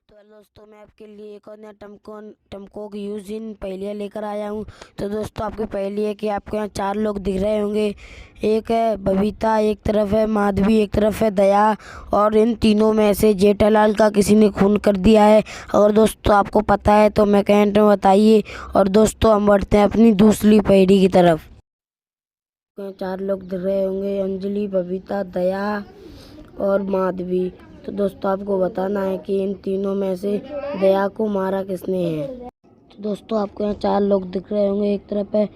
तो दोस्तों मैं आपके लिए एक और नया टमको की यूज इन पहेलियाँ लेकर आया हूँ। तो दोस्तों आपकी पहेली है कि आपके यहाँ 4 लोग दिख रहे होंगे। एक है बबीता, एक तरफ है माधवी, एक तरफ है दया, और इन तीनों में से जेठालाल का किसी ने खून कर दिया है। अगर दोस्तों आपको पता है तो मैं कमेंट में बताइए। और दोस्तों हम बढ़ते हैं अपनी दूसरी पहेली की तरफ। 4 लोग दिख रहे होंगे, अंजलि, बबीता, दया और माधवी। तो दोस्तों आपको बताना है कि इन तीनों में से दया को मारा किसने है। तो दोस्तों आपको यहाँ 4 लोग दिख रहे होंगे। एक तरफ है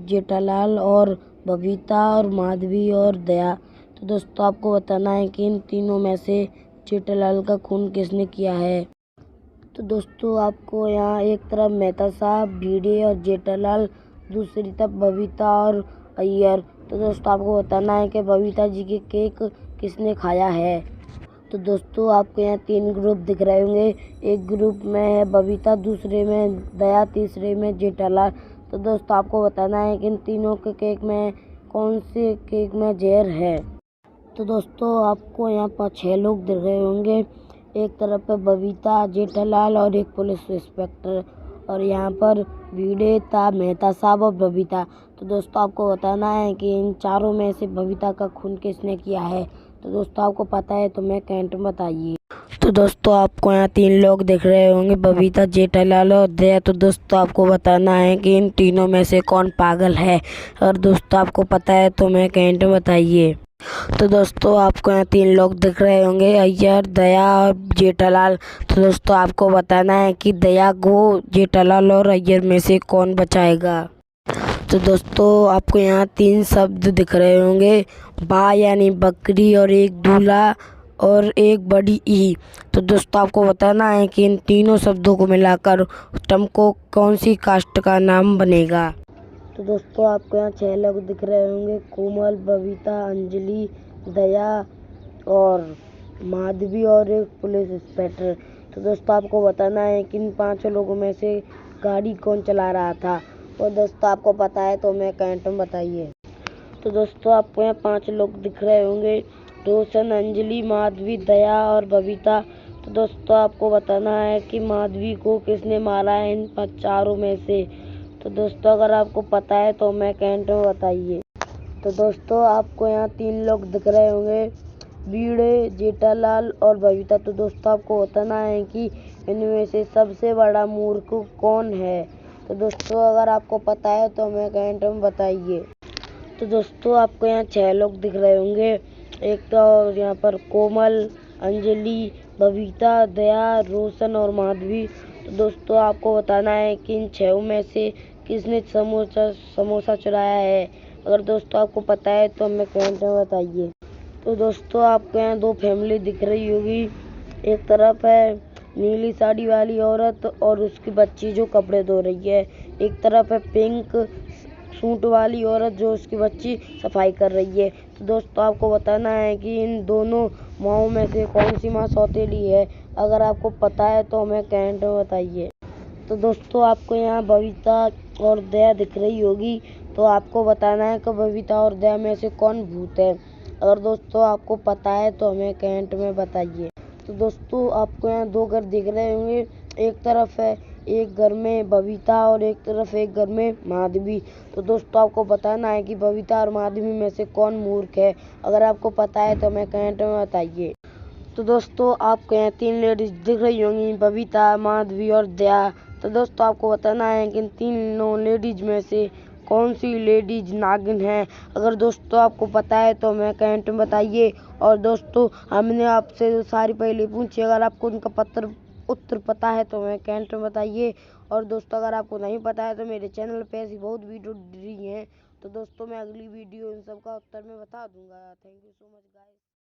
जेठालाल और बबीता और माधवी और दया। तो दोस्तों आपको बताना है कि इन तीनों में से जेठालाल का खून किसने किया है। तो दोस्तों आपको यहाँ एक तरफ मेहता साहब, भिड़े और जेठालाल, दूसरी तरफ बबीता और अय्यर। तो दोस्तों आपको बताना है कि बबीता जी के केक किसने खाया है। तो दोस्तों आपको यहाँ 3 ग्रुप दिख रहे होंगे। एक ग्रुप में है बबीता, दूसरे में दया, तीसरे में जेठालाल। तो दोस्तों आपको बताना है कि इन तीनों के केक में कौन से केक में जहर है। तो दोस्तों आपको यहाँ पर 6 लोग दिख रहे होंगे। एक तरफ है बबीता, जेठालाल और एक पुलिस इंस्पेक्टर, और यहाँ पर भिड़े था मेहता साहब और बबीता। तो दोस्तों आपको बताना है कि इन चारों में से बबीता का खून किसने किया है। तो दोस्तों आपको पता है तो मैं कमेंट में बताइए। तो दोस्तों आपको यहाँ 3 लोग दिख रहे होंगे, बबीता, जेठालाल और दया। तो दोस्तों आपको बताना है कि इन तीनों में से कौन पागल है। और दोस्तों आपको पता है तो मैं कमेंट में बताइए। तो दोस्तों आपको यहाँ 3 लोग दिख रहे होंगे, अय्यर, दया और जेठालाल। तो दोस्तों आपको बताना है कि दया को जेठालाल और अय्यर में से कौन बचाएगा। तो दोस्तों आपको यहाँ 3 शब्द दिख रहे होंगे, बा यानी बकरी, और एक दूल्हा और एक बड़ी ई। तो दोस्तों आपको बताना है कि इन तीनों शब्दों को मिलाकर टमको कौन सी कास्ट का नाम बनेगा। तो दोस्तों आपको यहाँ 6 लोग दिख रहे होंगे, कोमल, बबीता, अंजलि, दया और माधवी और एक पुलिस इंस्पेक्टर। तो दोस्तों आपको बताना है कि इन 5 लोगों में से गाड़ी कौन चला रहा था। और दोस्तों आपको पता है तो मैं कमेंट में बताइए। तो दोस्तों आपको यहाँ 5 लोग दिख रहे होंगे, रोशन, अंजलि, माधवी, दया और बबीता। तो दोस्तों आपको बताना है कि माधवी को किसने मारा है इन 4 में से। तो दोस्तों अगर आपको पता है तो मैं कमेंट में बताइए। तो दोस्तों आपको यहाँ 3 लोग दिख रहे होंगे, भिड़े, जेठालाल और बबीता। तो दोस्तों आपको बताना है कि इनमें से सबसे बड़ा मूर्ख कौन है। तो दोस्तों अगर आपको पता है तो हमें कमेंट में बताइए। तो दोस्तों आपको यहाँ 6 लोग दिख रहे होंगे। एक तो यहाँ पर कोमल, अंजलि, बबीता, दया, रोशन और माधवी। तो दोस्तों आपको बताना है कि इन 6 में से किसने समोसा चुराया है। अगर दोस्तों आपको पता है तो हमें कमेंट में बताइए। तो दोस्तों आपको यहाँ 2 फैमिली दिख रही होगी। एक तरफ है नीली साड़ी वाली औरत और उसकी बच्ची जो कपड़े धो रही है। एक तरफ है पिंक सूट वाली औरत जो उसकी बच्ची सफाई कर रही है। तो दोस्तों आपको बताना है कि इन दोनों माँओं में से कौन सी माँ सौतेली है। अगर आपको पता है तो हमें कमेंट में बताइए। तो दोस्तों आपको यहाँ बबीता और दया दिख रही होगी। तो आपको बताना है कि बबीता और दया में से कौन भूत है। अगर दोस्तों आपको पता है तो हमें कमेंट में बताइए। तो दोस्तों आपको यहाँ 2 घर दिख रहे होंगे। एक तरफ है एक घर में बबीता और एक तरफ एक घर में माधवी। तो दोस्तों आपको बताना है कि बबीता और माधवी में से कौन मूर्ख है। अगर आपको पता है तो हमें कमेंट में बताइए। तो दोस्तों आपको यहाँ 3 लेडीज दिख रही होंगी, बबीता, माधवी और दया। तो दोस्तों आपको बताना है कि इन तीनों लेडीज में से कौन सी लेडीज नागिन है। अगर दोस्तों आपको पता है तो हमें कमेंट में बताइए। और दोस्तों हमने आपसे जो सारी पहेली पूछी, अगर आपको उनका उत्तर पता है तो हमें कमेंट में बताइए। और दोस्तों अगर आपको नहीं पता है तो मेरे चैनल पे ऐसी बहुत वीडियो दी हैं। तो दोस्तों मैं अगली वीडियो इन सब का उत्तर में बता दूंगा। Thank you so much guys.